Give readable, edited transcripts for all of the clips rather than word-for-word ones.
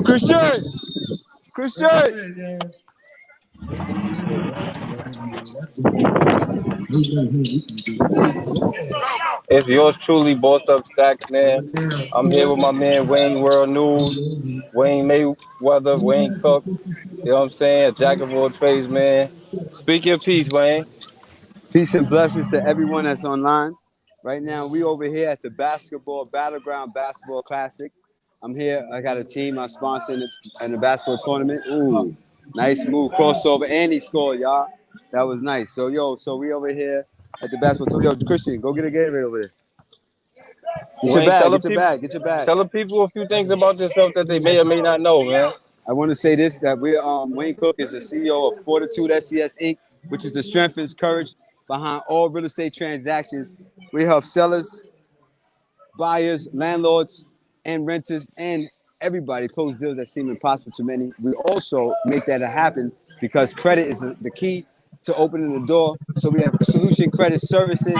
Christian! It's yours truly, BossedUp Staxx, man. I'm here with my man Wayne World News, Wayne Mayweather, Wayne Cook. You know what I'm saying? A jack of all trades, man. Speak your piece, Wayne. Peace and blessings to everyone that's online. Right now, we over here at the Battleground Basketball Classic. I'm here. I got a team I sponsor in the basketball tournament. Ooh, nice move, crossover, and he scored, y'all. That was nice. So we over here at the basketball tournament. Yo, Christian, go get a Gatorade over there. Wayne, Get your bag. tell the people a few things about yourself that they may or may not know, man. I want to say this, that we're Wayne Cook is the CEO of Fortitude SCS Inc., which is the strength and courage behind all real estate transactions. We help sellers, buyers, landlords, and renters, and everybody close deals that seem impossible to many. We also make that happen because credit is the key to opening the door. So we have Solution Credit Services,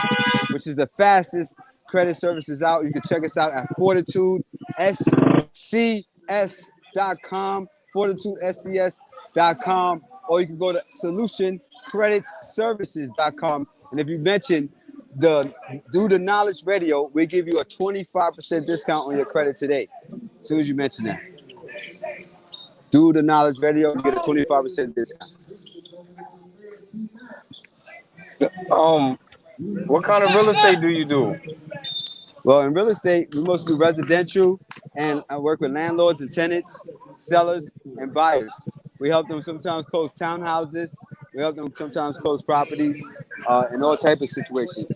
which is the fastest credit services out. You can check us out at FortitudeSCS.com, FortitudeSCS.com, or you can go to SolutionCreditServices.com. And if you mention Do the Knowledge Radio, we give you a 25% discount on your credit today. As soon as you mention that. Do the Knowledge Radio, you get a 25% discount. What kind of real estate do you do? Well, in real estate, we mostly do residential, and I work with landlords and tenants, sellers, and buyers. We help them sometimes close townhouses. We help them sometimes close properties, in all type of situations.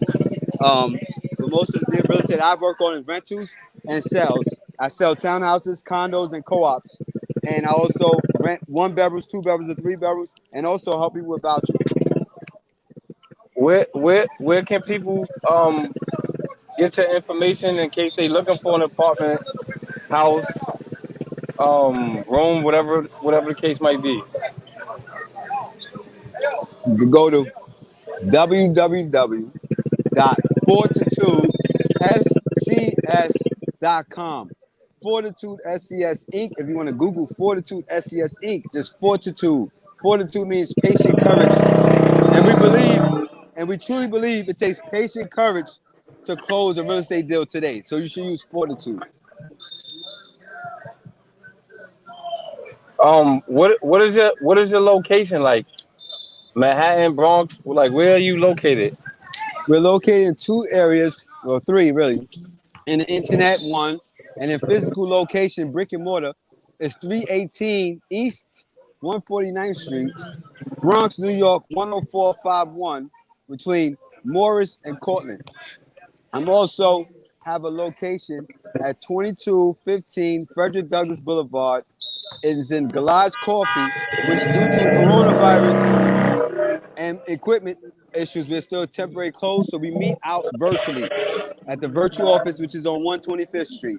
But most of the real estate I work on is rentals and sales. I sell townhouses, condos, and co-ops. And I also rent 1 bedrooms, 2 bedrooms, and 3 bedrooms, and also help people with vouchers. Where can people get your information in case they looking for an apartment, house, room, whatever the case might be? You can go to www.fortitudescs.com. Fortitude SCS Inc. If you want to Google Fortitude SCS Inc., just Fortitude. Fortitude means patient courage. And we truly believe it takes patient courage to close a real estate deal today. So you should use Fortitude. What is your location like? Manhattan, Bronx? Like, where are you located? We're located in 2 areas, or 3 really. In the internet, 1, and in physical location, brick and mortar, is 318 East 149th Street, Bronx, New York, 10451, between Morris and Cortland. I'm also have a location at 2215 Frederick Douglass Boulevard. It is in Garage Coffee, which due to coronavirus and equipment issues, we're still temporarily closed. So we meet out virtually at the virtual office, which is on 125th Street.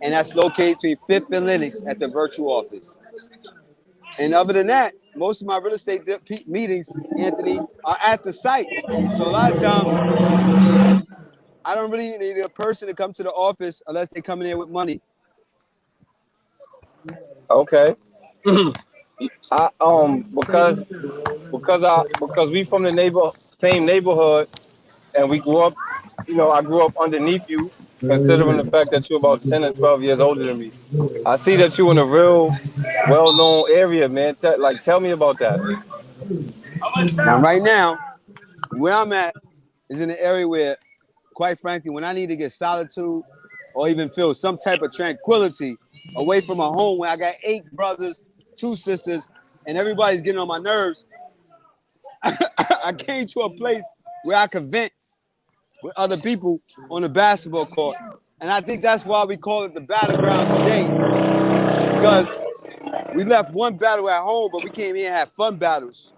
And that's located between 5th and Lenox at the virtual office. And other than that, most of my real estate meetings, Anthony, are at the site. So a lot of times, I don't really need a person to come to the office unless they come in here with money. Okay. because we from the same neighborhood, and we grew up. I grew up underneath you, considering the fact that you're about 10 or 12 years older than me. I see that you're in a real well-known area, man. Tell me about that. Now, right now, where I'm at is in an area where, quite frankly, when I need to get solitude or even feel some type of tranquility away from a home where I got 8 brothers, 2 sisters, and everybody's getting on my nerves, I came to a place where I could vent with other people on the basketball court. And I think that's why we call it the battlegrounds today. Because we left one battle at home, but we came here and had fun battles.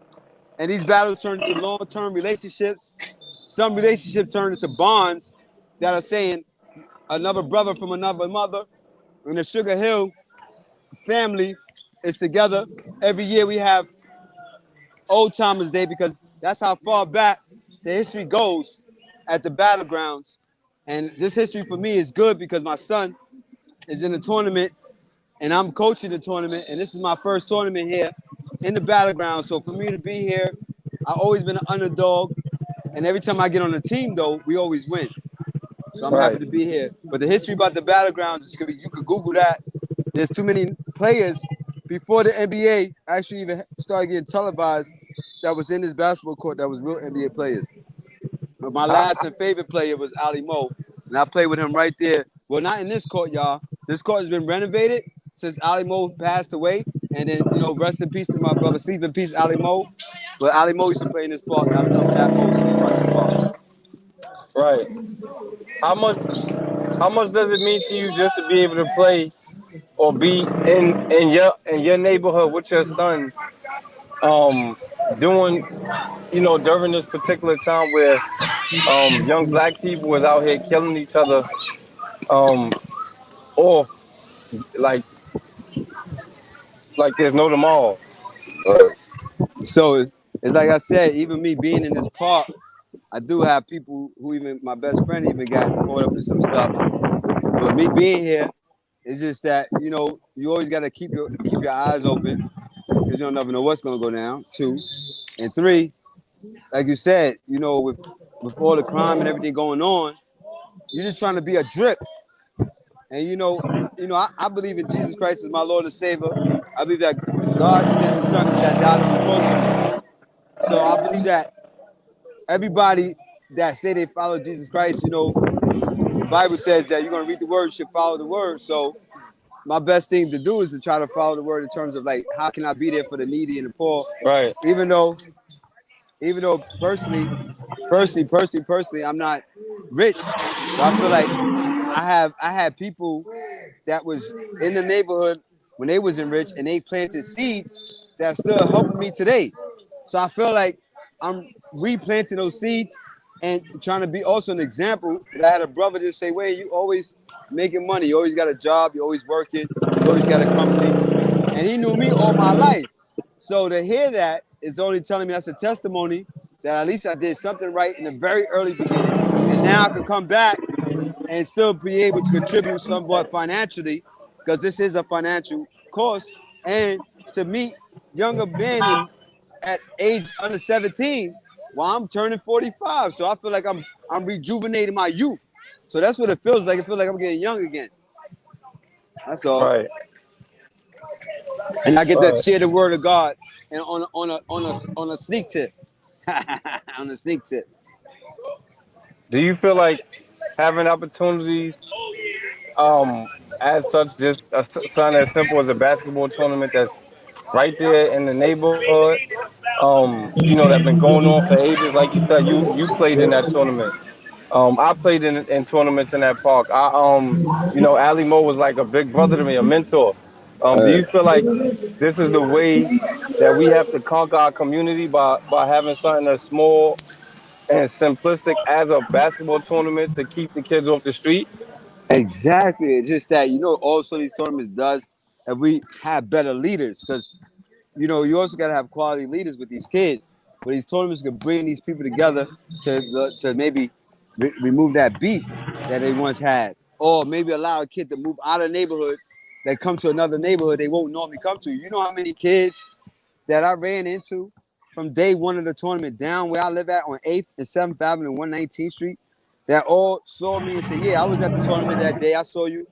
And these battles turned into long-term relationships. Some relationships turn into bonds that are saying another brother from another mother. And the Sugar Hill family is together. Every year we have Old Timers Day because that's how far back the history goes at the battlegrounds. And this history for me is good because my son is in the tournament and I'm coaching the tournament, and this is my first tournament here in the battleground. So for me to be here, I've always been an underdog, and every time I get on the team, though, we always win. So I'm happy Right. to be here. But the history about the battlegrounds, you could Google that. There's too many players before the NBA actually even started getting televised that was in this basketball court that was real NBA players. But my last and favorite player was Ali Mo, and I played with him right there. Well, not in this court, y'all. This court has been renovated since Ali Mo passed away. And then, rest in peace to my brother. Sleep in peace, Ali Mo. But Ali Mo used to play in this park, and I remember that most about this park. Right. How much does it mean to you just to be able to play or be in your neighborhood with your son, doing, during this particular time where young black people was out here killing each other, or like there's no tomorrow. So it's like I said, even me being in this park, I do have people who even my best friend even got caught up in some stuff. But me being here, it's just that you always got to keep your eyes open because you don't never know what's gonna go down. 2 and 3, like you said, with all the crime and everything going on, you're just trying to be a drip. And I believe in Jesus Christ as my Lord and Savior. I believe that God sent the Son that died on the cross for me. So I believe that everybody that say they follow Jesus Christ, the Bible says that you're gonna read the word, you should follow the word. So my best thing to do is to try to follow the word in terms of like how can I be there for the needy and the poor. Right. Even though personally, I'm not rich. But I feel like I had people that was in the neighborhood when they wasn't rich and they planted seeds that still helping me today. So I feel like I'm replanting those seeds and trying to be also an example. That I had a brother just say, "Wait, you always making money. You always got a job. You always working. You always got a company." And he knew me all my life. So to hear that is only telling me that's a testimony that at least I did something right in the very early beginning. And now I can come back and still be able to contribute somewhat financially because this is a financial course. And to meet younger men at age under 17, while I'm turning 45. So I feel like I'm rejuvenating my youth. So that's what it feels like. It feels like I'm getting young again. That's all. Right. And I get to Right. share the word of God and on a sneak tip. On a sneak tip. Do you feel like having opportunities, as such, just something as simple as a basketball tournament that's right there in the neighborhood, that been going on for ages? Like you said, you played in that tournament. I played in tournaments in that park. Ali Mo was like a big brother to me, a mentor. Do you feel like this is the way that we have to conquer our community by having something as small and simplistic as a basketball tournament to keep the kids off the street? Exactly. It's just that also these tournaments does if we have better leaders because you also got to have quality leaders with these kids. But these tournaments can bring these people together to maybe remove that beef that they once had, or maybe allow a kid to move out of the neighborhood, that come to another neighborhood they won't normally come to. You know how many kids that I ran into from day one of the tournament down where I live at on 8th and 7th Avenue and 119th Street that all saw me and said, "Yeah, I was at the tournament that day. I saw you."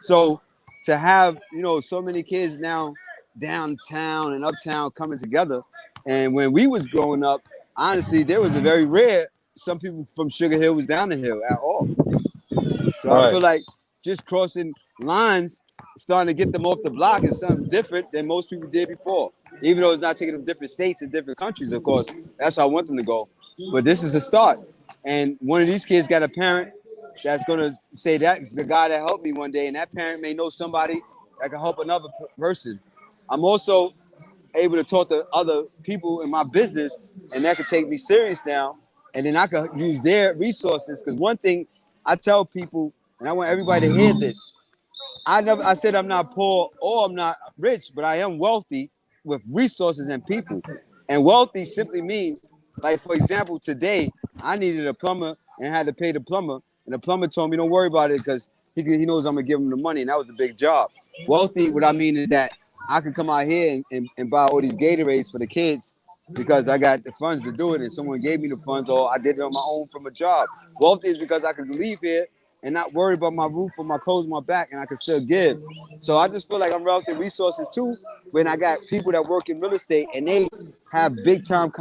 So to have, so many kids now downtown and uptown coming together. And when we was growing up, honestly, there was a very rare, some people from Sugar Hill was down the hill at all. So I Right. feel like just crossing lines, starting to get them off the block is something different than most people did before. Even though it's not taking them different states and different countries, of course. That's how I want them to go. But this is a start. And one of these kids got a parent that's going to say that's the guy that helped me one day. And that parent may know somebody that can help another person. I'm also able to talk to other people in my business and that could take me serious now. And then I could use their resources. Because one thing I tell people, and I want everybody to hear this, I said I'm not poor or I'm not rich, but I am wealthy with resources and people. And wealthy simply means, like, for example, today I needed a plumber and had to pay the plumber. And the plumber told me, don't worry about it because he knows I'm going to give him the money. And that was a big job. Wealthy, what I mean is that I can come out here and buy all these Gatorades for the kids because I got the funds to do it and someone gave me the funds or I did it on my own from a job. Wealthy is because I could leave here and not worry about my roof or my clothes on my back and I can still give. So I just feel like I'm wealthy in resources too when I got people that work in real estate and they have big time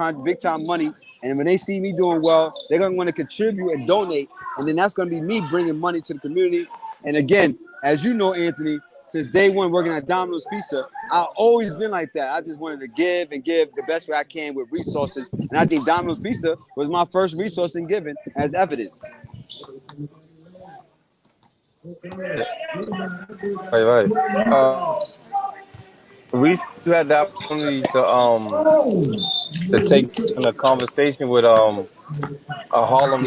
money. And when they see me doing well, they're gonna want to contribute and donate, and then that's gonna be me bringing money to the community. And again, as you know, Anthony, since day one working at Domino's Pizza, I've always been like that. I just wanted to give and give the best way I can with resources. And I think Domino's Pizza was my first resource in giving as evidence. Right, right. Recently you had the opportunity to take in a conversation with a Harlem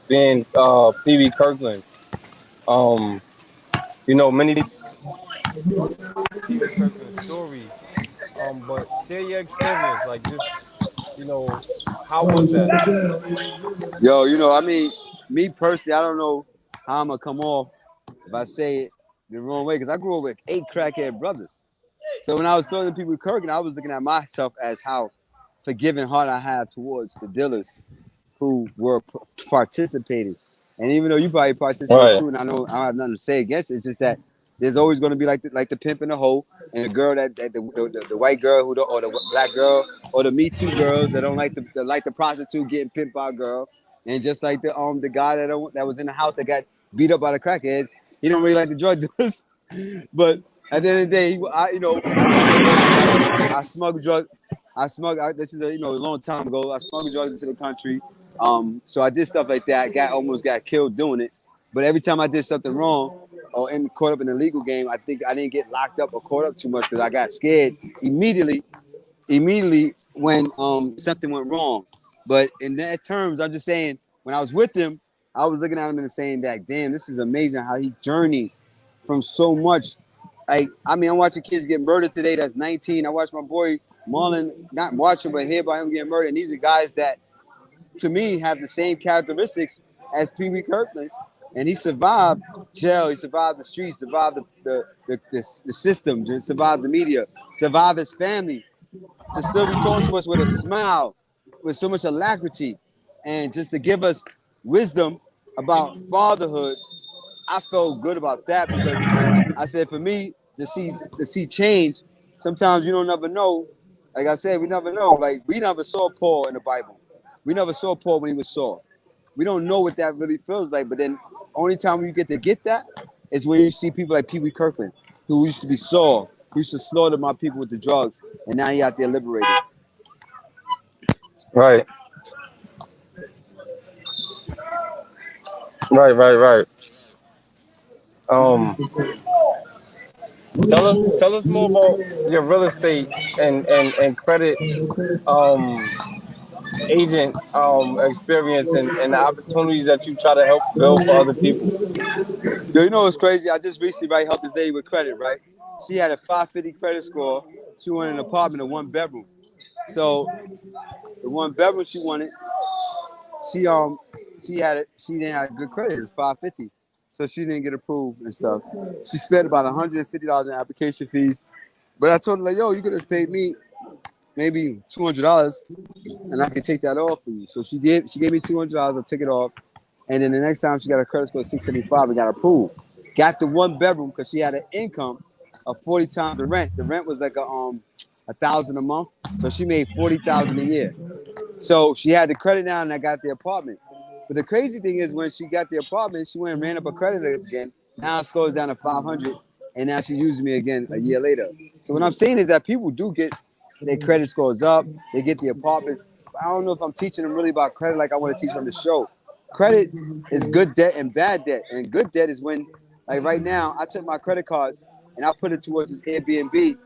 being Pee Kirkland. Um, many Pee Kirkland's story. But share your experience, like just how was that? Yo, I mean, me personally, I don't know how I'm gonna come off if I say it the wrong way because I grew up with 8 crackhead brothers. So when I was talking to people with Kirk, I was looking at myself as how forgiving heart I have towards the dealers who were participating. And even though you probably participate Right, too, and I know I have nothing to say against it, it's just that there's always going to be like the pimp in the hole and the girl that the white girl or the black girl or the Me Too girls that don't like the prostitute getting pimped by a girl, and just like the guy that was in the house that got beat up by the crackheads, he don't really like the drug dealers, but at the end of the day, I smuggled drugs. This is a long time ago. I smuggled drugs into the country. So I did stuff like that. Almost got killed doing it. But every time I did something wrong or caught up in the legal game, I think I didn't get locked up or caught up too much because I got scared immediately when something went wrong. But in that terms, I'm just saying when I was with him, I was looking at him and saying that, damn, this is amazing how he journeyed from so much. Like, I mean, I'm watching kids get murdered today that's 19. I watched my boy Marlon, not watching, but hear about him getting murdered. And these are guys that, to me, have the same characteristics as Pee Wee Kirkland. And he survived jail, he survived the streets, survived the system, survived the media, survived his family, to still be talking to us with a smile, with so much alacrity, and just to give us wisdom about fatherhood. I felt good about that because I said for me to see change, sometimes you don't never know. Like I said, we never know. Like we never saw Paul in the Bible. We never saw Paul when he was Saul. We don't know what that really feels like. But then only time you get that is when you see people like Pee Wee Kirkland, who used to be Saul, who used to slaughter my people with the drugs, and now he out there liberated. right, right. Um, tell us more about your real estate and credit um agent experience and the opportunities that you try to help build for other people. Yo, you know what's crazy? I just recently helped this lady with credit, right? She had a 550 credit score. She wanted an apartment, a 1 bedroom. So the 1 bedroom she wanted, she she didn't have good credit. It was 550. So she didn't get approved and stuff. She spent about $150 in application fees. But I told her, like, yo, you could have paid me maybe $200 and I could take that off for you. So she gave me $200, I took it off. And then the next time she got a credit score of 675 and got approved. Got the 1 bedroom because she had an income of 40 times the rent. The rent was like $1,000 a month. So she made $40,000 a year. So she had the credit down and I got the apartment. But the crazy thing is when she got the apartment, she went and ran up her credit again. Now it scores down to 500 and now she uses me again a year later. So what I'm saying is that people do get their credit scores up, they get the apartments. I don't know if I'm teaching them really about credit like I want to teach them the show. Credit is good debt and bad debt. And good debt is when, like right now, I took my credit cards and I put it towards this Airbnb.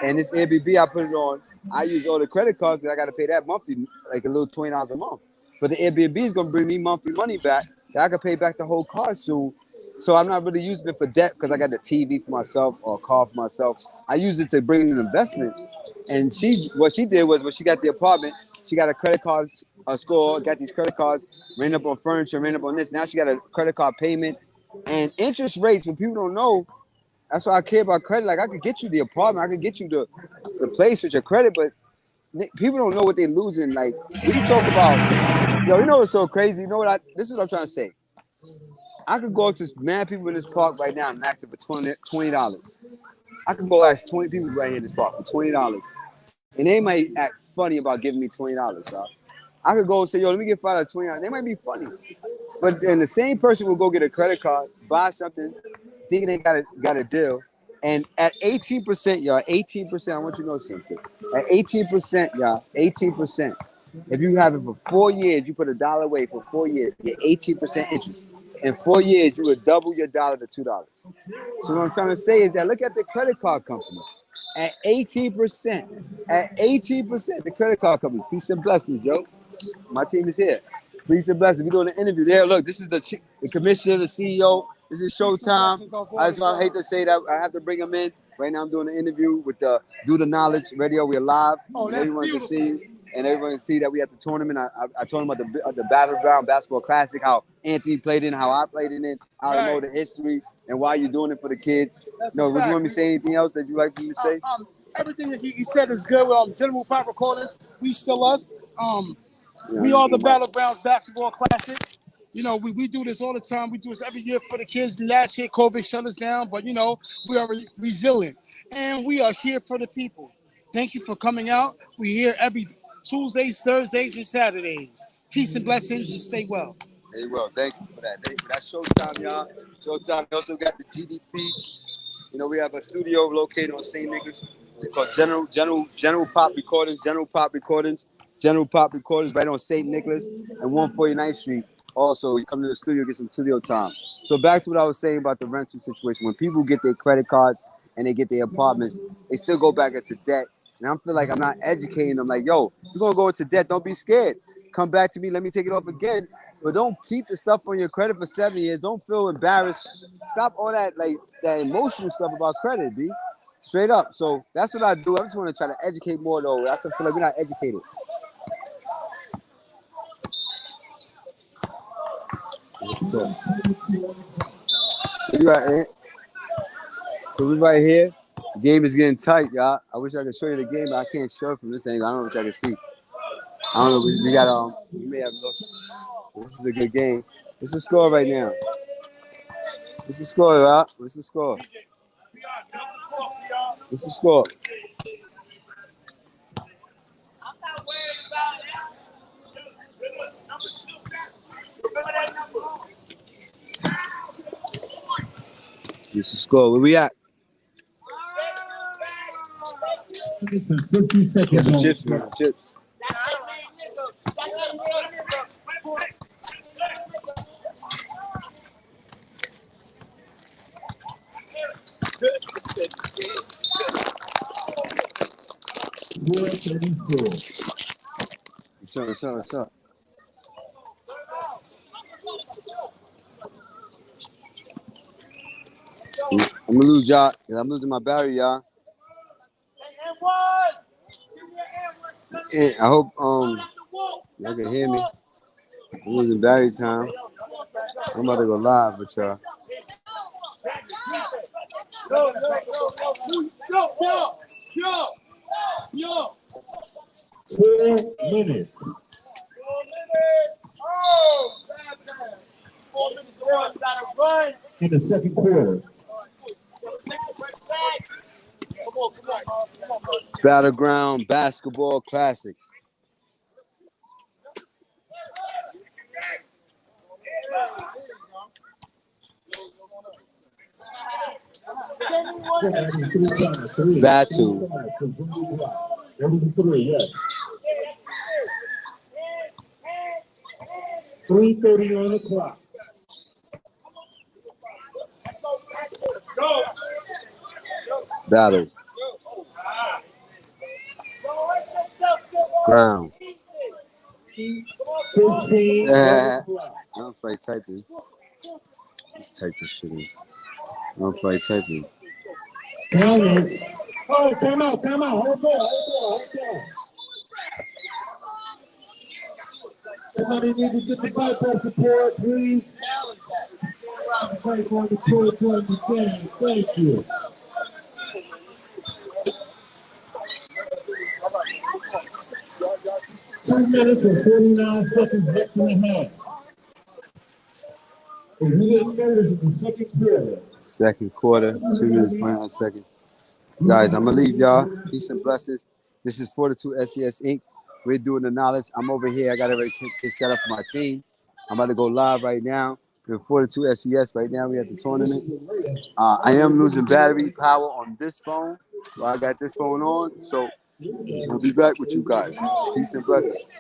And this Airbnb I put it on, I use all the credit cards because I got to pay that monthly, like a little $20 a month. But the Airbnb is going to bring me monthly money back that I can pay back the whole car soon. So I'm not really using it for debt because I got the TV for myself or a car for myself. I use it to bring in an investment. And what she did was when she got the apartment, she got a credit card score, got these credit cards, ran up on furniture, ran up on this. Now she got a credit card payment and interest rates. What people don't know That's why I care about credit. Like I could get you the apartment, I could get you the place with your credit, but people don't know what they're losing. Like we talk about, yo, you know what's so crazy? You know what? This is what I'm trying to say. I could go up to mad people in this park right now and ask them for $20. I could go ask 20 people right here in this park for $20, and they might act funny about giving me $20. So I could go and say, yo, let me get $5 $20. They might be funny, but then the same person will go get a credit card, buy something, thinking they got a deal, and at 18%, y'all, 18%. I want you to know something. At 18%, y'all, 18%. If you have it for 4 years, you put $1 away for 4 years, you get 18% interest. In 4 years, you would double your dollar to $2. So what I'm trying to say is that look at the credit card company. At 18%, the credit card company. Peace and blessings, yo. My team is here. Peace and blessings. We're doing an interview there. Look, this is the commissioner, the CEO. This is Showtime. I just hate to say that I have to bring him in. Right now, I'm doing an interview with Do the Knowledge Radio. We're live. Oh, that's everyone beautiful. can see, and everyone can see that we at the tournament. I told him about the Battleground Basketball Classic, how Anthony played in, how I played in it, how I know the history, and why you're doing it for the kids. That's No, a would you fact. want me to say anything else that you like me to say? Everything that he said is good. General Pop Recordings, we still us. Yeah, We are the Battlegrounds Basketball Classic. You know, we do this all the time. We do this every year for the kids. Last year, COVID shut us down, but, you know, we are resilient. And we are here for the people. Thank you for coming out. We're here every Tuesdays, Thursdays, and Saturdays. Peace and blessings, and stay well. Hey, well, thank you for that. Thank you. That's Showtime, y'all. Showtime. We also got the GDP. You know, we have a studio located on St. Nicholas. It's called General Pop Recordings. General Pop Recordings right on St. Nicholas and 149th Street. Also, you come to the studio, get some studio time. So back to what I was saying about the rental situation. When people get their credit cards and they get their apartments, they still go back into debt. And I feel like I'm not educating them. Like, yo, you're going to go into debt. Don't be scared. Come back to me. Let me take it off again. But don't keep the stuff on your credit for 7 years. Don't feel embarrassed. Stop all that that emotional stuff about credit, B. Straight up. So that's what I do. I just want to try to educate more, though. I feel like we're not educated. So we right here. The game is getting tight, y'all. I wish I could show you the game, but I can't show it from this angle. I don't know what y'all can see. I don't know. We got we may have looked. This is a good game. What's the score right now? What's the score, y'all? What's the score? What's the score? What's the score? Where we at? Get some chips, man. Chips. What's up? I'm gonna lose y'all. I'm losing my battery, y'all. Yeah, I hope y'all can hear me. I'm losing battery time. I'm about to go live with y'all. Yo. 4 minutes. Oh, bad. 4 minutes around. You gotta run. In the second quarter. Come on. Battleground Basketball Classics. Battle. That was 3, yes. 3:30 on the clock. Battle. Ground. 15 on the clock. I don't feel like typing. Just type this shit in. I don't feel like typing. Count it. Oh, time out. Hold on. Somebody need to get the bypass support, please. Break on the court to understand. Thank you. Two minutes and 49 seconds left in the half. If you didn't notice, it's the second quarter. Second quarter, 2 minutes, 29 seconds. Guys, I'm gonna leave y'all. Peace and blessings. This is 42 SES Inc. We're doing the knowledge. I'm over here. I got everything set up for my team. I'm about to go live right now. We're 42 SES right now. We at the tournament. I am losing battery power on this phone. Well, I got this phone on, so I'll be back with you guys. Peace and blessings.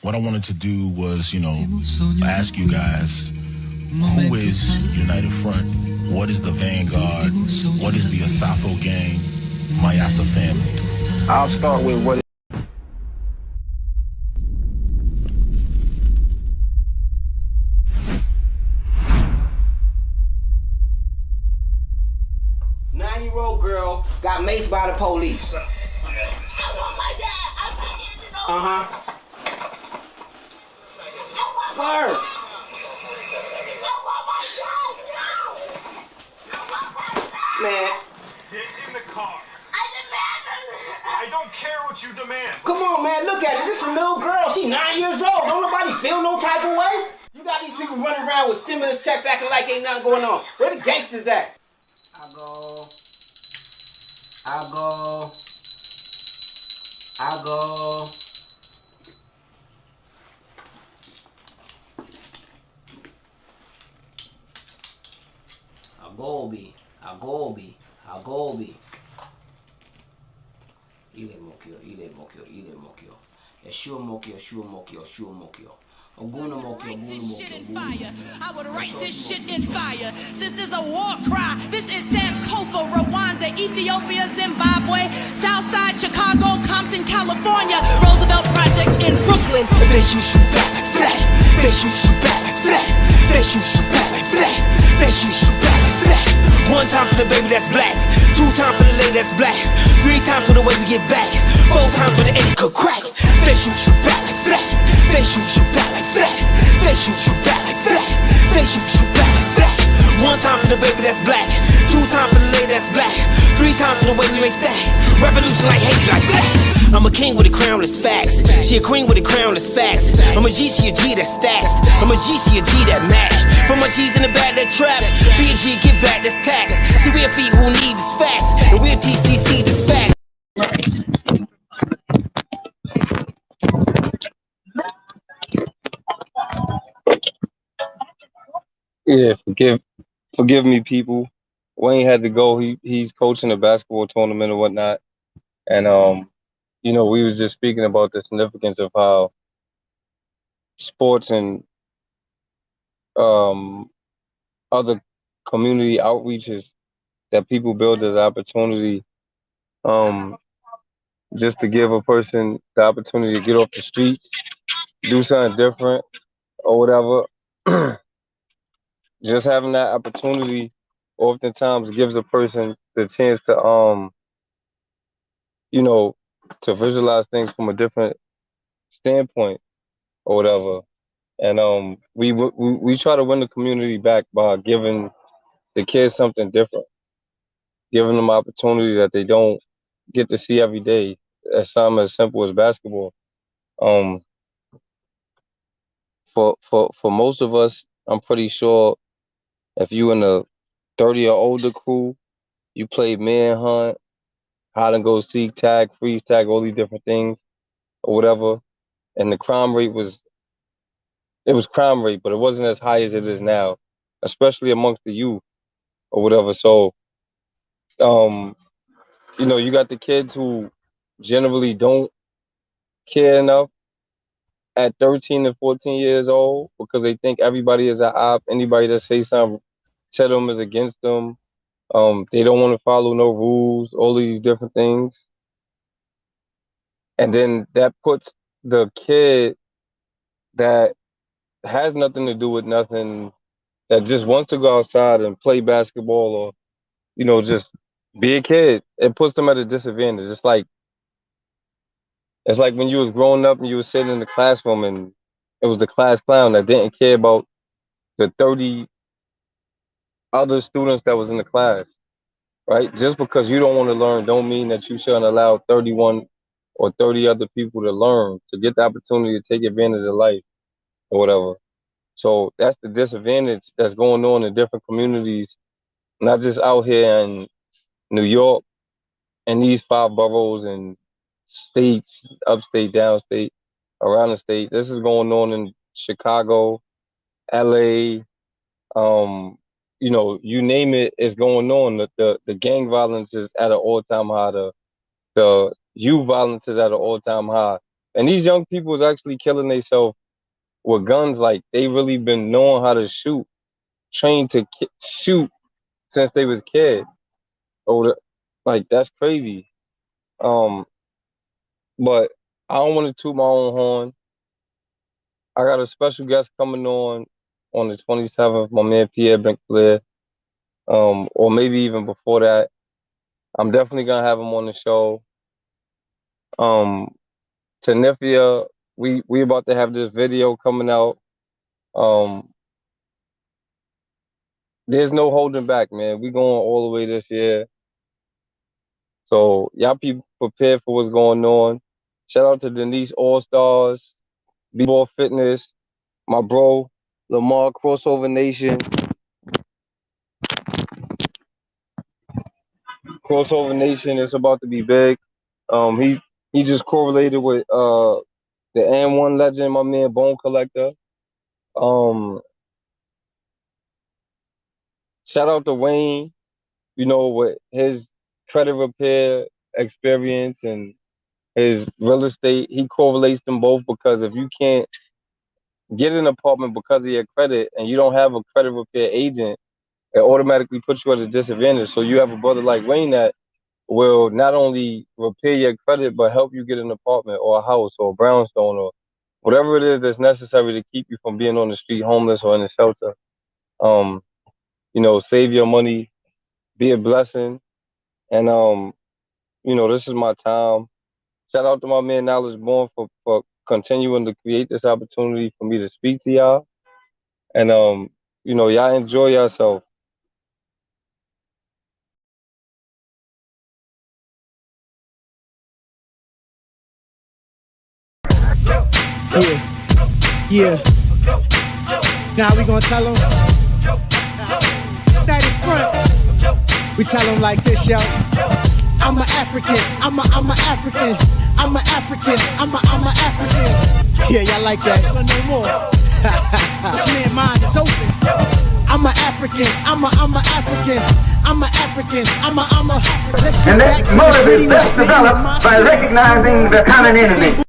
what I wanted to do was, ask you guys, who is United Front? What is the Vanguard? What is the Asafo Gang? Mayasa family? I'll start with what. Nine-year-old girl got maced by the police. Word. Man. Get in the car. I don't care what you demand. Come on, man. Look at it. This is a little girl. She 9 years old. Don't nobody feel no type of way. You got these people running around with stimulus checks acting like ain't nothing going on. Where the gangsters at? I go. Agobi. Ile mokyo. Yeshua mokyo. Oguna mokyo. I would write this shit in fire. This is a war cry. This is Sankofa, Rwanda, Ethiopia, Zimbabwe, Southside, Chicago, Compton, California, Roosevelt Projects in Brooklyn. They shoot you back like that. They shoot you back like that. They shoot you back like that. They shoot you back like that. One time for the baby that's black. 2 times for the lady that's black. 3 times for the way we get back. 4 times for the Eddie could crack. They shoot you back like that. They shoot you back like that. They shoot you back like that. They shoot you back like that. 1 time for the baby that's black. 2 times for the lady that's black. 3 times for the way we make stack. Revolution like hate like that. I'm a king with a crown that's facts. She a queen with a crown that's facts. I'm a G, she a G that stacks. I'm a G, she a G that match. From my G's in the bag that trap. Be a G, get back, that's tax. See, we a feet who need this facts. And we'll teach DC this fact. Yeah, forgive me, people. Wayne had to go. He's coaching a basketball tournament or whatnot, and we was just speaking about the significance of how sports and other community outreaches that people build as opportunity, just to give a person the opportunity to get off the streets, do something different or whatever. Just having that opportunity oftentimes gives a person the chance to to visualize things from a different standpoint or whatever. And we try to win the community back by giving the kids something different, giving them opportunity that they don't get to see every day. As something as simple as basketball. For most of us, I'm pretty sure if you in a 30 or older crew, you played manhunt, hide and go seek, tag, freeze tag, all these different things or whatever. And the crime rate was crime rate, but it wasn't as high as it is now, especially amongst the youth or whatever. So, you got the kids who generally don't care enough at 13 and 14 years old because they think everybody is an op. Anybody that says something to them is against them. They don't want to follow no rules, all these different things. And then that puts the kid that has nothing to do with nothing, that just wants to go outside and play basketball or, just be a kid. It puts them at a disadvantage. It's like when you was growing up and you was sitting in the classroom and it was the class clown that didn't care about the 30 other students that was in the class, right? Just because you don't want to learn don't mean that you shouldn't allow 31 or 30 other people to learn, to get the opportunity to take advantage of life or whatever. So that's the disadvantage that's going on in different communities, not just out here in New York and these 5 boroughs and states, upstate, downstate, around the state. This is going on in Chicago, LA, you name it, it's going on. The gang violence is at an all-time high. The youth violence is at an all-time high. And these young people is actually killing themselves with guns. Like, they really been knowing how to shoot, trained to shoot since they was kids. Like, that's crazy. But I don't want to toot my own horn. I got a special guest coming on the 27th, my man Pierre Benclair. Or maybe even before that. I'm definitely gonna have him on the show. Tanifia, we about to have this video coming out. There's no holding back, man. We going all the way this year. So y'all be prepared for what's going on. Shout out to Denise All Stars, B-Ball Fitness, my bro Lamar, Crossover Nation. Crossover Nation is about to be big. He just correlated with the N1 legend, my man Bone Collector. Shout out to Wayne, you know, with his credit repair experience and his real estate. He correlates them both, because if you can't get an apartment because of your credit and you don't have a credit repair agent, it automatically puts you at a disadvantage. So you have a brother like Wayne that will not only repair your credit, but help you get an apartment or a house or a brownstone or whatever it is that's necessary to keep you from being on the street, homeless, or in a shelter. You know, save your money, be a blessing. And, you know, this is my time. Shout out to my man Knowledge Born for continuing to create this opportunity for me to speak to y'all. And, you know, y'all enjoy yourself. Yeah. Now we gonna tell them. That in front. We tell them like this, yo. I'm an African. I'm a African. I'm an African. I'm a African. Yeah, y'all like that? No more. This man's mind is open. I'm an African. I'm a African. I'm an African. I'm a. Let's get back to the best developed by recognizing the common enemy.